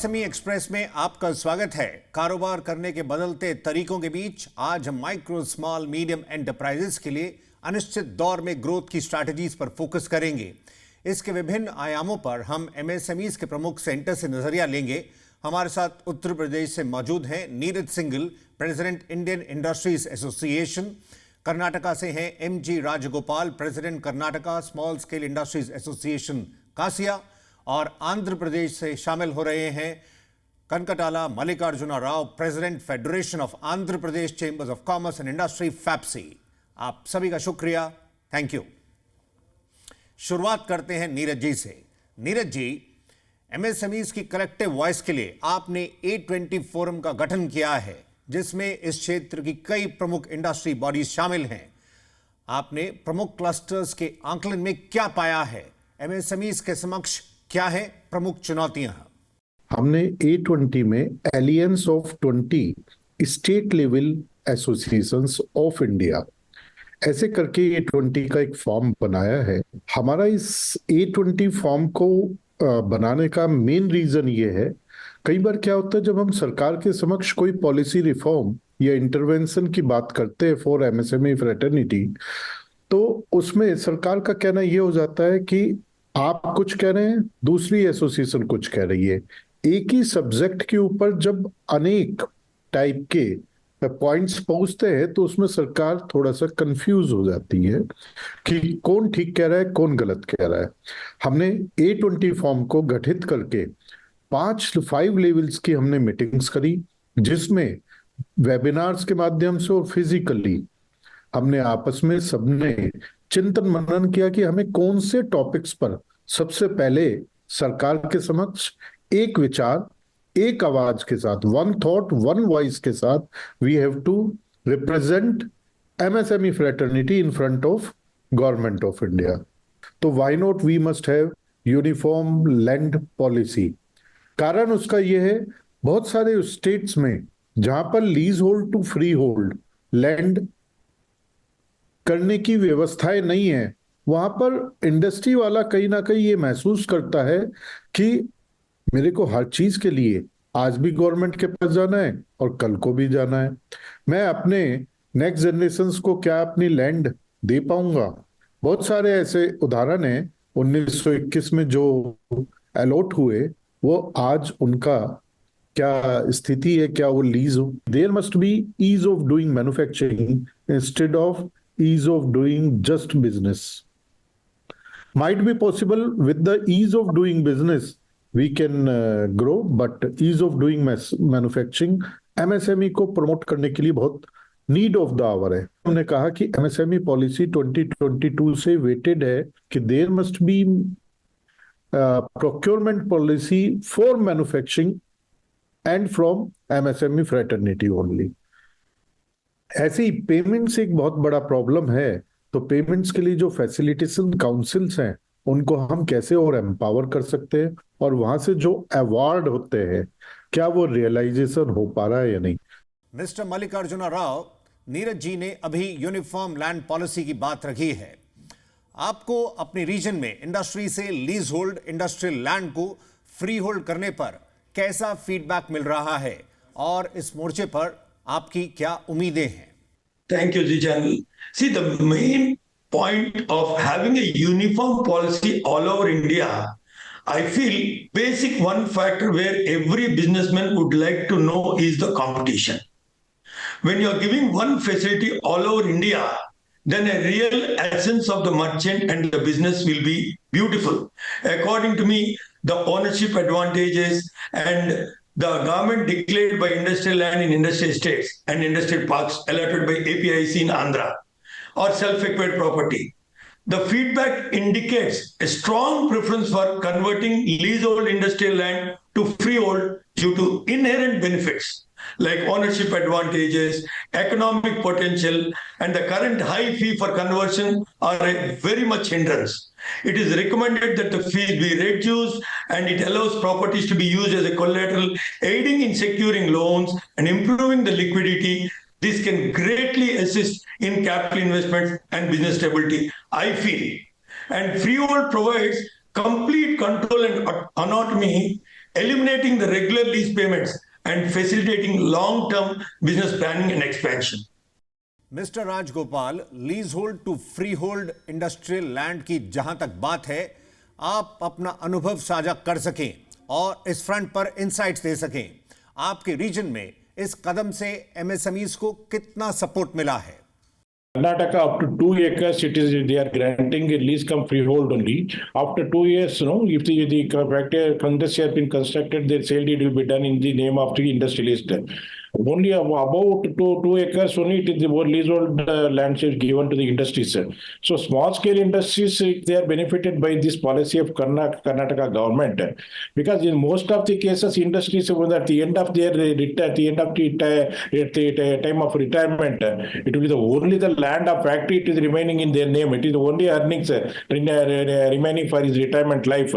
SME express में आपका स्वागत है। कारोबार करने के बदलते तरीकों के बीच आज हम माइक्रो स्मॉल मीडियम एंटरप्राइजेस के लिए अनिश्चित दौर में ग्रोथ की स्ट्रैटेजीज पर फोकस करेंगे। इसके विभिन्न आयामों पर हम एमएसएमईज के प्रमुख सेंटर से नजरिया लेंगे। हमारे साथ उत्तर प्रदेश से मौजूद हैं Neeraj Singhal, President Indian Industries Association. Karnataka से हैं MG Rajagopal, President Karnataka Small Scale Industries Association KASSIA. और आंध्र प्रदेश से शामिल हो रहे हैं Kanakatala Mallikarjuna Rao, President Federation of Andhra Pradesh Chambers of Commerce and Industry FAPCCI. आप सभी का शुक्रिया, थैंक यू। शुरुआत करते हैं नीरज जी से। नीरज जी, एमएसएमईज की कलेक्टिव वॉइस के लिए आपने A20 फोरम का गठन किया है, जिसमें इस क्षेत्र की कई प्रमुख इंडस्ट्री बॉडीज शामिल हैं। आपने प्रमुख क्लस्टर्स के आंकलन में क्या पाया है? एमएसएमईज के समक्ष क्या है प्रमुख चुनौतियां? हमने A20 में aliens of 20 state level associations of India ऐसे करके A20 का एक फॉर्म बनाया है। हमारा इस A20 फॉर्म को बनाने का मेन रीजन ये है, कई बार क्या होता है जब हम सरकार के समक्ष कोई पॉलिसी रिफॉर्म या इंटरवेंशन की बात करते हैं फॉर एमएसएमई फ्रेटर्निटी, तो उसमें सरकार का कहना ये हो जाता है कि आप कुछ कह रहे हैं, दूसरी एसोसिएशन कुछ कह रही है। एक ही सब्जेक्ट के ऊपर जब अनेक टाइप के पॉइंट्स पहुंचते हैं तो उसमें सरकार थोड़ा सा कंफ्यूज हो जाती है कि कौन ठीक कह रहा है, कौन गलत कह रहा है। हमने A20 फॉर्म को गठित करके 5 लेवल्स की हमने मीटिंग्स करी, जिसमें वेबिनार्स के माध्यम से और फिजिकली हमने आपस में सबने चिंतन मनन किया कि हमें कौन से टॉपिक्स पर सबसे पहले सरकार के समक्ष एक विचार, एक आवाज के साथ, वन थॉट वन वॉइस के साथ we have to represent MSME fraternity in front of government of India. तो why not we must have uniform land policy. कारण उसका यह है, बहुत सारे स्टेट्स में जहां पर lease hold to free hold land करने की व्यवस्थाएं नहीं है, वहां पर इंडस्ट्री वाला कहीं ना कहीं ये महसूस करता है कि मेरे को हर चीज के लिए आज भी गवर्नमेंट के पास जाना है और कल को भी जाना है। मैं अपने नेक्स्ट जनरेशंस को क्या अपनी लैंड दे पाऊंगा? बहुत सारे ऐसे उदाहरण हैं 1921 में जो अलॉट हुए, वो आज उनका क्या स्थिति है, क्या वो लीज हो? There must be ease of doing manufacturing instead of ease of doing just business. Might be possible with the ease of doing business we can grow, but ease of doing manufacturing MSME को promote करने के लिए बहुत need of the our है। हमने कहा कि MSME policy 2022 से वेटेड है कि there must be procurement policy for manufacturing and from MSME fraternity only. ऐसे ही पेमेंट्स एक बहुत बड़ा प्रॉब्लम है, तो पेमेंट्स के लिए जो फैसिलिटेशन काउंसिल्स हैं उनको हम कैसे और एम्पावर कर सकते हैं, और वहां से जो अवार्ड होते हैं क्या वो रियलाइजेशन हो पा रहा है या नहीं। मिस्टर मल्लिकार्जुना राव, नीरज जी ने अभी यूनिफॉर्म लैंड पॉलिसी की बात रखी है। आपको अपने रीजन में इंडस्ट्री से लीज होल्ड इंडस्ट्रियल लैंड को फ्री होल्ड करने पर कैसा फीडबैक मिल रहा है, और इस मोर्चे पर आपकी क्या उम्मीदें हैं? Thank you, Zee. See, the main point of having a uniform policy all over India, I feel basic one factor where every businessman would like to know is the competition. When you're giving one facility all over India, then a real essence of the merchant and the business will be beautiful. According to me, the ownership advantages and the government declared by industrial land in industrial estates and industrial parks allotted by APIC in Andhra or self-acquired property. The feedback indicates a strong preference for converting leasehold industrial land to freehold due to inherent benefits like ownership advantages, economic potential, and the current high fee for conversion are a very much hindrance. It is recommended that the fees be reduced, and it allows properties to be used as a collateral, aiding in securing loans and improving the liquidity. This can greatly assist in capital investments and business stability, I feel. And freehold provides complete control and autonomy eliminating the regular lease payments and facilitating long-term business planning and expansion. Mister Rajagopal, lease hold to free hold industrial land की जहां तक बात है, आप अपना अनुभव साझा कर सकें और इस फ्रंट पर इनसाइट्स दे सकें। आपके रीजन में इस कदम से एमएसएमईज को कितना सपोर्ट मिला है? Karnataka up to 2 acres, they are granting a lease come freehold only. After 2 years, if the factory furnace has been constructed, the sale deed will be done in the name of the industrialist. Only about 2 acres only it is the leasehold lands is given to the industries. So small scale industries, they are benefited by this policy of Karnataka government, because in most of the cases industries at the end of their time of retirement, it will be only the land of factory it is remaining in their name. It is only earnings remaining for his retirement life.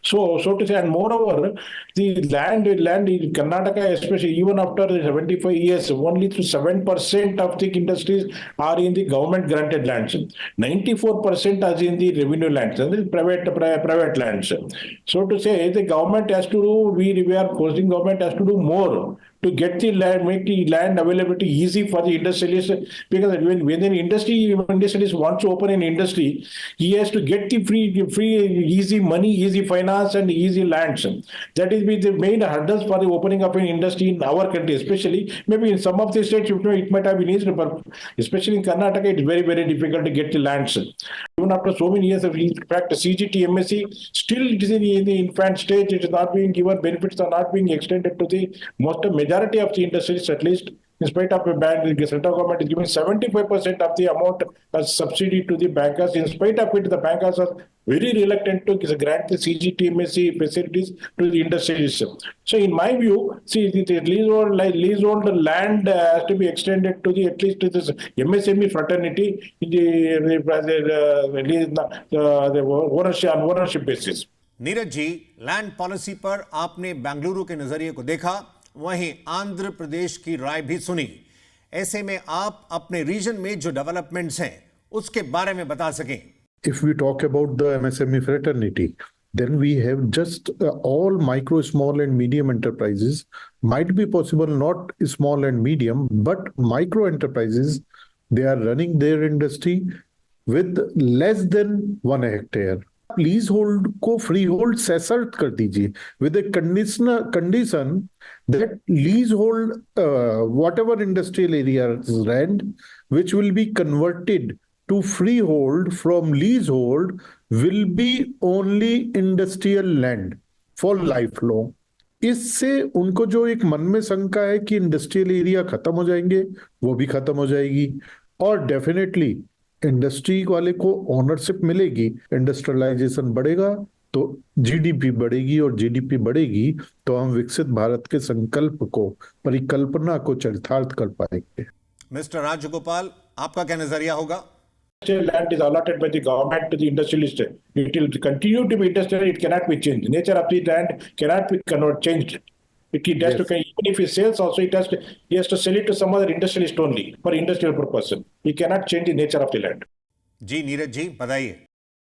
So to say, and moreover, the land in Karnataka, especially even after 75 years, only 7% of the industries are in the government granted lands. 94% are in the revenue lands, and the private lands. So to say, the government has to do, we are forcing government has to do more to get the land, make the land availability easy for the industrialists, because when an industrialist wants to open an industry, he has to get the free easy money, easy finance and easy lands. That is the main hurdles for the opening up an industry in our country, especially maybe in some of the states it might have been easy, but especially in Karnataka it's very, very difficult to get the lands. Even after so many years of, in fact, CGT, MSE, still it is in the infant stage. It is not being given, benefits are not being extended to the majority of the industries, at least. In spite of a ban, the central government is giving 75% of the amount as subsidy to the bankers. In spite of it, the bankers are very reluctant to grant the CGT, MSE facilities to the industries. So in my view, see, the leasehold land has to be extended to the at least to this MSME fraternity in the ownership basis. Neeraj ji, land policy पर आपने बेंगलुरु के नजरिए को देखा, वहीं आंध्र प्रदेश की राय भी सुनी। ऐसे में आप अपने रीजन में जो डेवलपमेंट्स हैं उसके बारे में बता सकें। If we talk about the MSME fraternity, then we have just all micro, small and medium enterprises. Might be possible not small and medium, but micro enterprises, they are running their industry with less than 1 hectare. Lease hold को free hold सेसर्ट कर दीजिए with a condition that lease hold whatever industrial area land which will be converted to free hold from lease hold will be only industrial land for life long. इससे उनको जो एक मन में शंका है कि इंडस्ट्रियल एरिया खत्म हो जाएंगे, वो भी खत्म हो जाएगी और डेफिनेटली इंडस्ट्री वाले को ओनरशिप मिलेगी, इंडस्ट्रियलाइजेशन बढ़ेगा तो जीडीपी बढ़ेगी और जीडीपी बढ़ेगी तो हम विकसित भारत के संकल्प को, परिकल्पना को चरितार्थ कर पाएंगे। मिस्टर राजगोपाल, आपका क्या नजरिया होगा? Land is allotted by the government to the industrialist. It will continue to be industrial. It cannot be changed. The nature of the land cannot be changed. It has to, even if he sells also, he has to sell it to some other industrialist only for industrial purpose. He cannot change the nature of the land. जी नीरज जी, बताइए।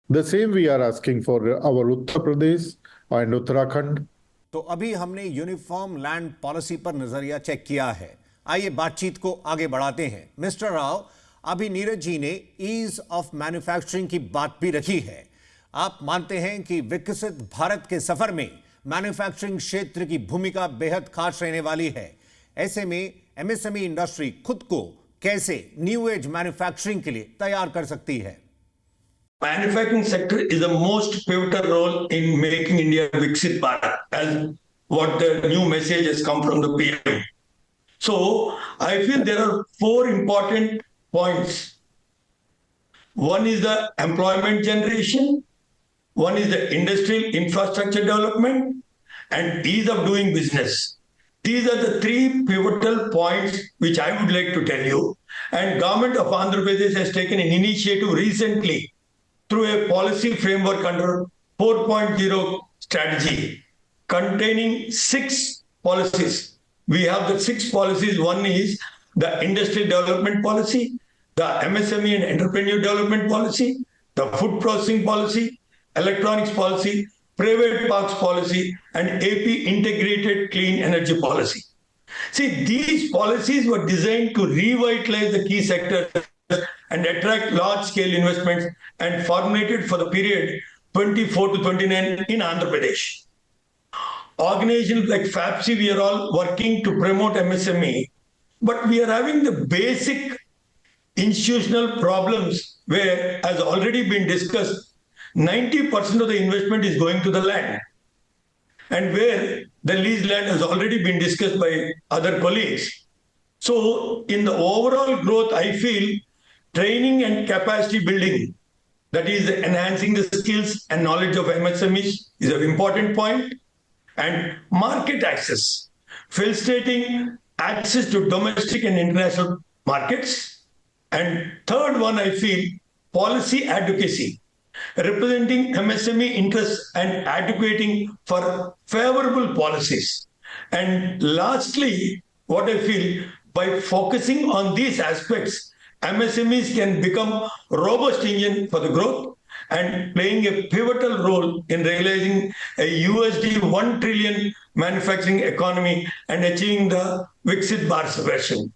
The same we are asking for our Uttar Pradesh and Uttarakhand. तो अभी हमने uniform land policy पर नजरिया check किया है, आइए बातचीत को आगे बढ़ाते हैं। मिस्टर राव, अभी नीरज जी ने ईज ऑफ मैन्युफैक्चरिंग की बात भी रखी है। आप मानते हैं कि विकसित भारत के सफर में मैन्युफैक्चरिंग क्षेत्र की भूमिका बेहद खास रहने वाली है। ऐसे में एमएसएमई इंडस्ट्री खुद को कैसे न्यू एज मैन्युफैक्चरिंग के लिए तैयार कर सकती है? Manufacturing sector is the most pivotal role in making India Viksit Bharat, as what the new message has come from the PM. So I feel there are 4 important points. One is the employment generation, one is the industrial infrastructure development, and ease of doing business. These are the 3 pivotal points which I would like to tell you. And government of Andhra Pradesh has taken an initiative recently through a policy framework under 4.0 strategy containing 6 policies. We have the 6 policies. One is the industrial development policy, the MSME and entrepreneur development policy, the food processing policy, electronics policy, private parks policy, and AP integrated clean energy policy. See, these policies were designed to revitalize the key sectors and attract large-scale investments and formulated for the period 24 to 29 in Andhra Pradesh. Organizations like FAPSI, we are all working to promote MSME, but we are having the basic institutional problems where, as already been discussed, 90% of the investment is going to the land. And where the leased land has already been discussed by other colleagues. So in the overall growth, I feel training and capacity building, that is enhancing the skills and knowledge of MSMEs, is an important point. And market access, facilitating access to domestic and international markets. And third one, I feel policy advocacy, representing MSME interests and advocating for favorable policies. And lastly, what I feel, by focusing on these aspects, MSMEs can become robust engine for the growth and playing a pivotal role in realizing a USD 1 trillion manufacturing economy and achieving the Viksit Bharat version.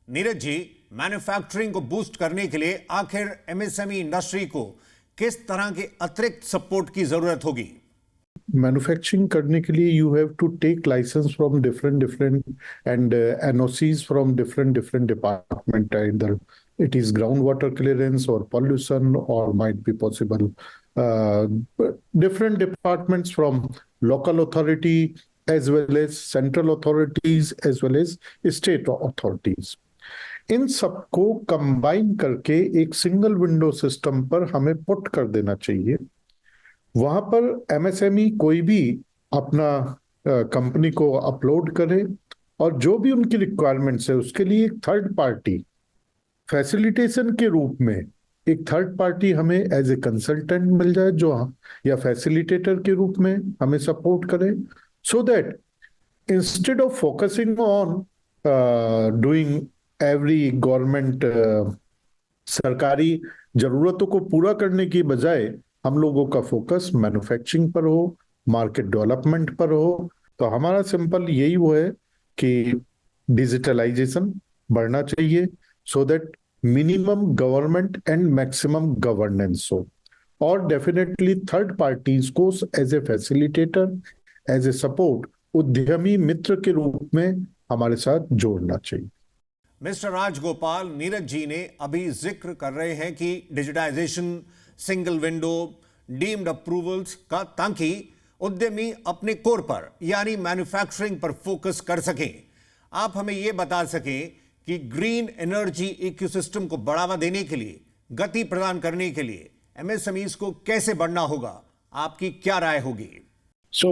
Neeraj ji, manufacturing को boost करने के लिए आखिर MSME industry को किस तरह के अतिरिक्त सपोर्ट की जरूरत होगी? मैन्युफैक्चरिंग करने के लिए you have to take licence from different and NOCs from different department, either it is groundwater clearance or pollution, or might be possible different departments from local authority as well as central authorities as well as state authorities. इन सबको combine करके एक single window system पर हमें put कर देना चाहिए. वहां पर एमएसएमई कोई भी अपना कंपनी को अपलोड करे और जो भी उनकी रिक्वायरमेंट्स है उसके लिए एक थर्ड पार्टी फैसिलिटेशन के रूप में एक थर्ड पार्टी हमें एज ए कंसल्टेंट मिल जाए जो या फैसिलिटेटर के रूप में हमें सपोर्ट करे, so that instead of focusing on doing every government सरकारी जरूरतों को पूरा करने की बजाय हम लोगों का फोकस मैन्युफैक्चरिंग पर हो, मार्केट डेवलपमेंट पर हो. तो हमारा सिंपल यही वो है कि डिजिटलाइजेशन बढ़ना चाहिए so that minimum government and maximum governance हो, और डेफिनेटली थर्ड पार्टीज को as a facilitator, as a support, उद्यमी मित्र के रूप में हमारे साथ जोड़ना चाहिए. मिस्टर राजगोपाल, नीरज जी ने अभी जिक्र कर रहे हैं कि digitisation, single window, deemed approvals का, ताकि उद्यमी अपने कोर पर यानी मैन्युफैक्चरिंग पर फोकस कर सकें. आप हमें यह बता सकें कि ग्रीन एनर्जी इकोसिस्टम को बढ़ावा देने के लिए, गति प्रदान करने के लिए एमएसएमईज को कैसे बढ़ना होगा? आपकी क्या राय होगी? So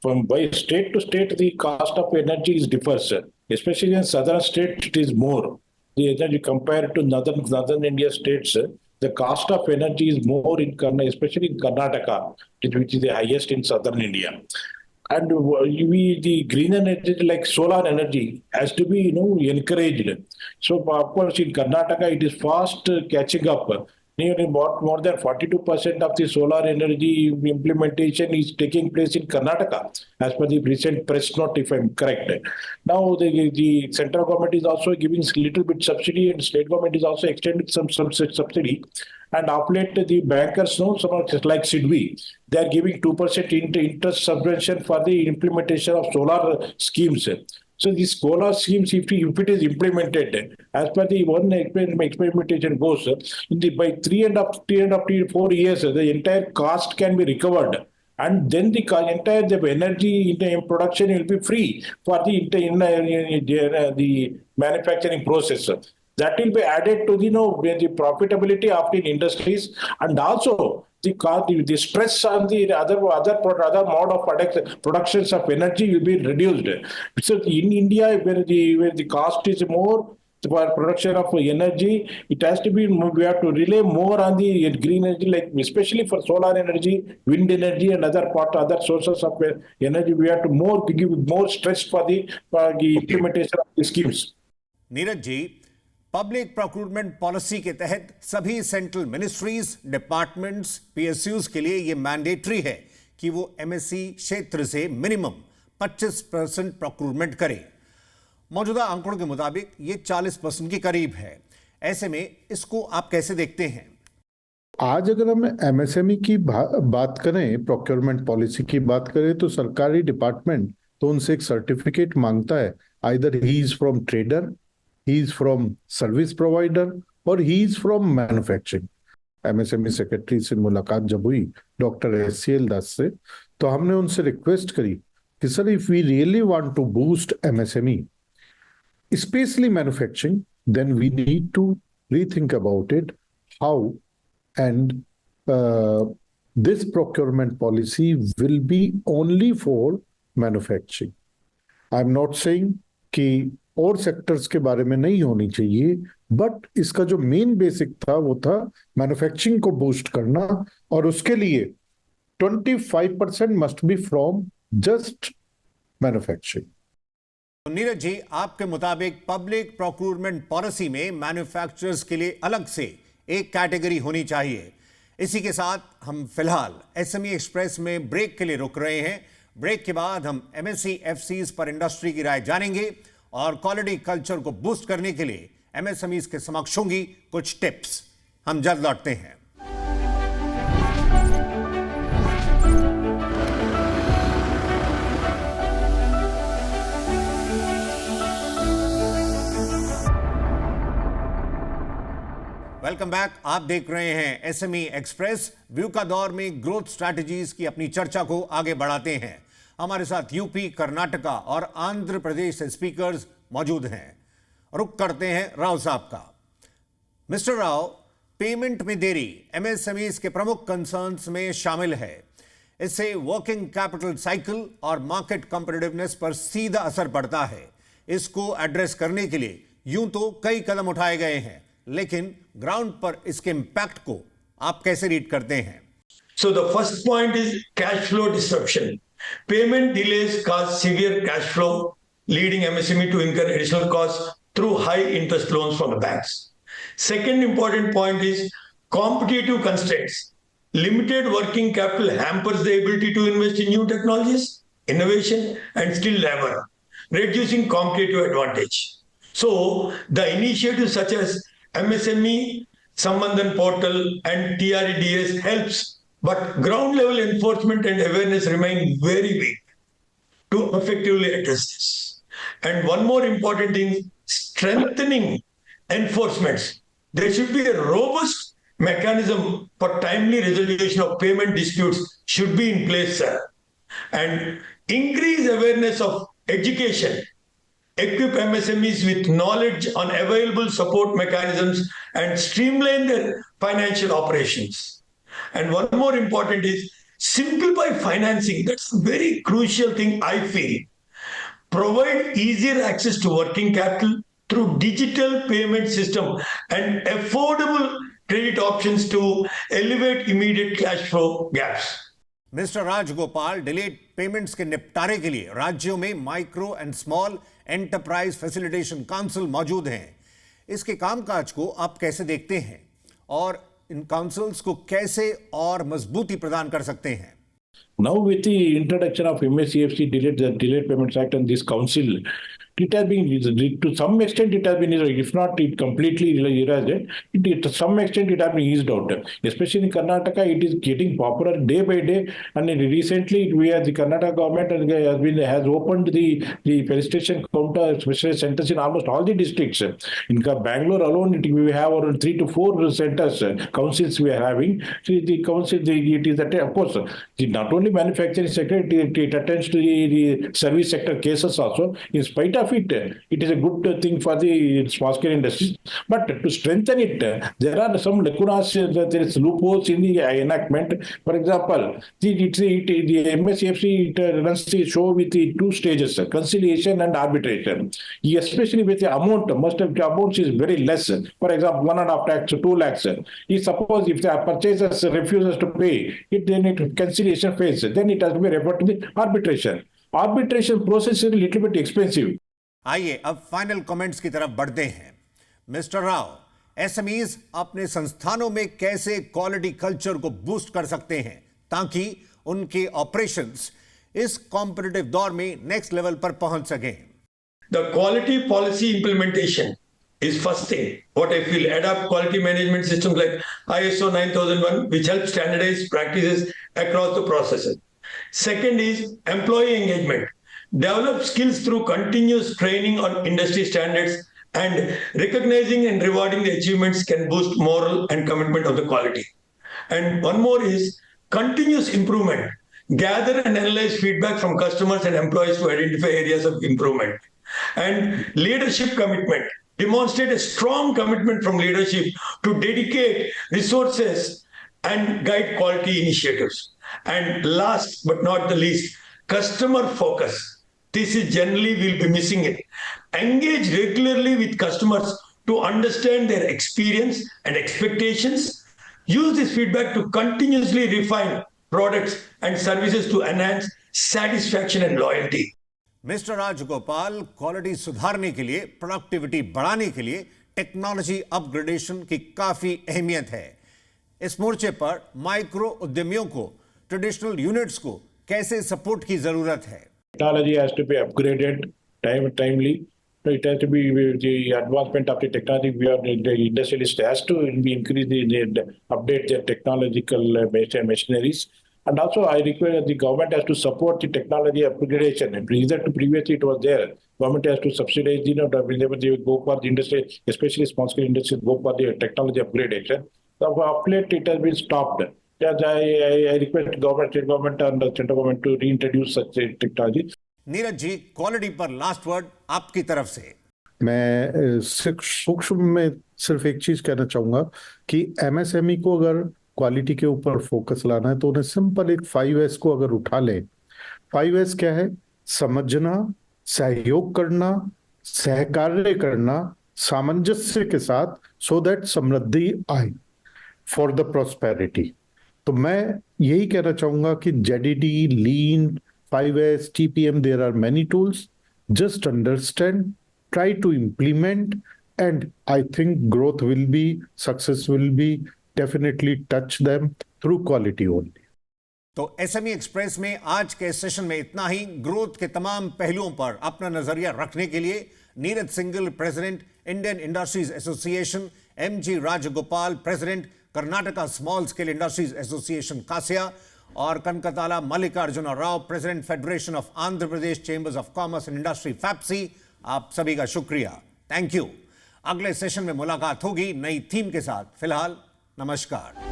from by state to state, the cost of energy is differs. Especially in southern states, it is more. The energy compared to northern India states, the cost of energy is more in especially in Karnataka, which is the highest in southern India. And the green energy like solar energy has to be encouraged. So of course in Karnataka it is fast catching up. Nearly more than 42% of the solar energy implementation is taking place in Karnataka, as per the recent press note, if I'm correct. Now the central government is also giving a little bit subsidy, and state government is also extending some subsidy. And of late, the bankers some like SIDBI, they are giving 2% interest subvention for the implementation of solar schemes. So these solar schemes, if it is implemented, as per the one experimentation goes, by 4 years, the entire cost can be recovered. And then the entire energy in production will be free for the manufacturing process. That will be added to the profitability of the industries, and also the stress on the other mode of productions of energy will be reduced. So in India, where the cost is more for production of energy, it has to be, we have to rely more on the green energy, like especially for solar energy, wind energy, and other sources of energy. We have to give more stress for the implementation of the schemes. Neeraj ji, public procurement policy के तहत सभी central ministries, departments, PSUs के लिए यह mandatory है कि वो MSE क्षेत्र से मिनिमम 25% प्रोक्यूरमेंट करें। मौजूदा आंकड़ों के मुताबिक ये 40% के करीब है। ऐसे में इसको आप कैसे देखते हैं? आज अगर हम एमएसएमई की बात करें, प्रोक्योरमेंट पॉलिसी की बात करें, तो सरकारी डिपार्टमेंट तो उनसे एक सर्टिफिकेट मांगता है, either he is from trader, he is from service provider और he is from manufacturing. MSME secretary से मुलाकात जब हुई डॉक्टर एससीएल दास से, तो हमने उनसे रिक्वेस्ट करी कि sir, if we really want to boost MSME, specially manufacturing, then we need to rethink about it, how and this procurement policy will be only for manufacturing. I'm not saying कि और sectors के बारे में नहीं होनी चाहिए, but इसका जो मेन बेसिक था वो था मैन्युफैक्चरिंग को बूस्ट करना, और उसके लिए 25% must be from just manufacturing. Neeraj ji, आपके मुताबिक पब्लिक प्रोक्यूरमेंट पॉलिसी में मैन्युफैक्चरर्स के लिए अलग से एक कैटेगरी होनी चाहिए। इसी के साथ हम फिलहाल एसएमई एक्सप्रेस में ब्रेक के लिए रुक रहे हैं। ब्रेक के बाद हम एमएसईएफसीज पर इंडस्ट्री की राय जानेंगे और क्वालिटी कल्चर को बूस्ट करने के लिए एमएसएमईज के समक्ष होंगी कुछ टिप्स। हम जल्द लौटते हैं। Welcome back. आप देख रहे हैं एसएमई एक्सप्रेस। व्यू का दौर में ग्रोथ स्ट्रैटेजीज की अपनी चर्चा को आगे बढ़ाते हैं। हमारे साथ यूपी, कर्नाटका और आंध्र प्रदेश से स्पीकर्स मौजूद हैं। रुक करते हैं राव साहब का। मिस्टर राव, पेमेंट में देरी एमएसएमईज के प्रमुख कंसर्न्स में शामिल है। इससे वर्किंग कैपिटल साइकिल और मार्केट कॉम्पिटिटिवनेस पर सीधा असर पड़ता है। इसको एड्रेस करने के लिए यूं तो कई कदम उठाए गए हैं, लेकिन ग्राउंड पर इसके इंपैक्ट को आप कैसे रीड करते हैं? So the first point is cash flow disruption. Payment delays cause severe cash flow, leading MSME to incur additional costs through high interest loans from the banks. Second important point is competitive constraints. Limited working capital hampers the ability to invest in new technologies, innovation, and skilled labor, reducing competitive advantage. So the initiatives such as MSME, Sambandhan Portal and TREDS helps, but ground level enforcement and awareness remain very weak to effectively address this. And one more important thing, strengthening enforcements. There should be a robust mechanism for timely resolution of payment disputes should be in place, sir. And increase awareness of education. Equip MSMEs with knowledge on available support mechanisms and streamline their financial operations. And one more important is simplify financing. That's a very crucial thing, I feel. Provide easier access to working capital through digital payment system and affordable credit options to elevate immediate cash flow gaps. Mister Rajagopal, delayed payments के निपटारे के लिए राज्यों में micro and small enterprise facilitation council मौजूद हैं। इसके कामकाज को आप कैसे देखते हैं और इन काउंसिल्स को कैसे और मजबूती प्रदान कर सकते हैं? Now with the introduction of MSEFC delayed payments act and this council, it has been, to some extent it has been, if not it completely erased, to some extent it has been eased out. Especially in Karnataka, it is getting popular day by day, and recently we have the Karnataka government has opened the registration counter specialist centers in almost all the districts. In Bangalore alone, we have around 3 to 4 centers, councils we are having. So the council, it is that, of course, not only manufacturing sector, it attends to the service sector cases also. In spite of it is a good thing for the small scale industries. But to strengthen it, there are some lacunas, there is loopholes in the enactment. For example, the MSEFC runs the show with the 2 stages, conciliation and arbitration. Especially with the amount, most of the amounts is very less. For example, 1.5 lakhs to 2 lakhs. Suppose if the purchaser refuses to pay, then it conciliation phase, then it has to be referred to the arbitration. Arbitration process is a little bit expensive. आइए अब final comments की तरफ बढ़ते हैं। Mister Rao, SMEs अपने संस्थानों में कैसे क्वालिटी कल्चर को बूस्ट कर सकते हैं ताकि उनके ऑपरेशंस इस कॉम्पिटिटिव दौर में नेक्स्ट लेवल पर पहुंच सकें? The quality policy implementation is first thing. What I feel, adopt quality management systems like ISO 9001, which help standardize practices across the processes. Second is employee engagement. Develop skills through continuous training on industry standards, and recognizing and rewarding the achievements can boost morale and commitment of the quality. And one more is continuous improvement. Gather and analyze feedback from customers and employees to identify areas of improvement. And leadership commitment. Demonstrate a strong commitment from leadership to dedicate resources and guide quality initiatives. And last but not the least, customer focus. This is generally we'll be missing it. Engage regularly with customers to understand their experience and expectations. Use this feedback to continuously refine products and services to enhance satisfaction and loyalty. Mister Rajagopal, quality सुधारने के लिए, productivity बढ़ाने के लिए technology upgradation की काफी अहमियत है। इस मोर्चे पर माइक्रो उद्यमियों को, ट्रेडिशनल यूनिट्स को कैसे सपोर्ट की जरूरत है? Technology has to be upgraded timely. So it has to be the advancement of the technology. The industrialist has to be increase the update their technological machineries. And also, I require the government has to support the technology upgradation. Previously it was there. Government has to subsidize, whenever they go for the industry, especially small scale industries, go for the technology upgradation. So of late it has been stopped. Yes, I request government, state government and the central government to reintroduce such technology. Neeraj ji, quality पर last word आपकी तरफ से। मैं सूक्ष्म में सिर्फ एक चीज कहना चाहूंगा कि एमएसएमई को अगर क्वालिटी के ऊपर फोकस लाना है तो उन्हें सिंपल एक 5S को अगर उठा लें। 5S क्या है? समझना, सहयोग करना, सहकार्य करना, सामंजस्य के साथ, सो दैट समृद्धि आए फॉर द प्रॉस्पेरिटी। तो मैं यही कहना चाहूंगा कि जेडीडी, लीन, 5S, TPM, there are many tools. Just understand, try to implement, and I think growth will be, success will be, definitely touch them through quality only. तो SME express में आज के सेशन में इतना ही। ग्रोथ के तमाम पहलुओं पर अपना नजरिया रखने के लिए Neeraj Singhal, President Indian Industries Association, MG Rajagopal, President Karnataka Small Scale Industries Association KASSIA, और Kanakatala Mallikarjuna Rao, President Federation of Andhra Pradesh Chambers of Commerce and Industry FAPCCI, आप सभी का शुक्रिया, थैंक यू। अगले सेशन में मुलाकात होगी नई थीम के साथ। फिलहाल नमस्कार।